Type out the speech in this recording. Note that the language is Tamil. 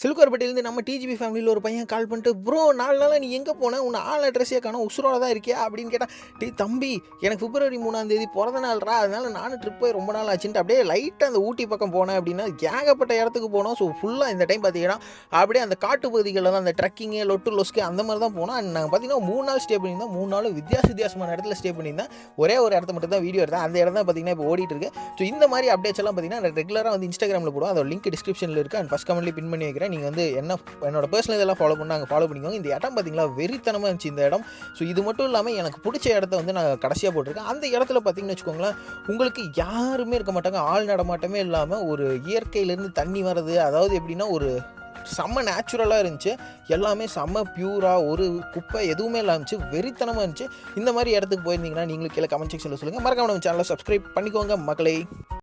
சிலுக்குவார்பட்டியிலேருந்து நம்ம டிஜிபி ஃபேமிலியில் ஒரு பையன் கால் பண்ணிட்டு, ப்ரோ 4 நாளாக நீ எங்கே போன? உன்னை ஆள் அட்ரஸே காணோம், உசுரோட தான் இருக்கியா அப்படின்னு கேட்டால், தம்பி எனக்கு பிப்ரவரி 3ஆம் தேதி பிறந்த நாள்ரா, அதனால நானும் ட்ரிப் போய் ரொம்ப நாள் ஆச்சுன்ட்டு அப்படியே லைட்டாக அந்த ஊட்டி பக்கம் போனேன் அப்படின்னா ஏகப்பட்ட இடத்துக்கு போனோம். ஸோ ஃபுல்லாக இந்த டைம் பார்த்தீங்கன்னா அப்படியே அந்த காட்டு பகுதிகளில் தான் அந்த ட்ரக்கிங்கு லொட்டு லொஸ்க்கு அந்த மாதிரி தான் போனோம். நாங்கள் பார்த்தீங்கன்னா 3 நாள் ஸ்டே பண்ணியிருந்தோம். 3 நாளும் வித்தியாசமான இடத்துல ஸ்டே பண்ணியிருந்தேன். ஒரே ஒரு இடத்த மட்டும் தான் வீடியோ எடுத்தேன். அந்த இடம் தான் பார்த்தீங்கன்னா இப்போ ஓடிட்டு இருக்கு. ஸோ இந்த மாதிரி அப்டேட்ஸ் எல்லாம் பார்த்தீங்கன்னா ரெகுலராக வந்து இன்ஸ்டாகிராமில் போடுவோம். அதோட லிங்க் டிஸ்கிரிப்ஷனில் இருக்குது அண்ட் ஃபஸ்ட் கமெண்ட்லேயே பின் பண்ணி வைக்கிறேன். நீங்கள் வந்து என்னோட பர்சனல் இதெல்லாம் ஃபாலோ பண்ணி நாங்கள் ஃபாலோ பண்ணிக்கோங்க. இந்த இடம் பார்த்தீங்களா வெறித்தனமாக இருந்துச்சு இந்த இடம். ஸோ இது மட்டும் இல்லாமல் எனக்கு பிடிச்ச இடத்த வந்து நான் கடைசியாக போட்டிருக்கேன். அந்த இடத்துல பார்த்தீங்கன்னு வச்சுக்கோங்களேன், உங்களுக்கு யாருமே இருக்க மாட்டாங்க, ஆள் நடமாட்டமே இல்லாமல் ஒரு இயற்கையிலேருந்து தண்ணி வர்றது, அதாவது எப்படின்னா ஒரு செம்ம நேச்சுரலாக இருந்துச்சு. எல்லாமே செம்ம பியூராக, ஒரு குப்பை எதுவுமே இல்லாமல் இருந்துச்சு, வெறித்தனமாக இருந்துச்சு. இந்த மாதிரி இடத்துக்கு போயிருந்தீங்கன்னா நீங்களும் கீழே கமெண்ட் செக்ஷனில் சொல்லுங்கள். மறக்காம நம்ம சேனலை சப்ஸ்கிரைப் பண்ணிக்கோங்க மக்களே.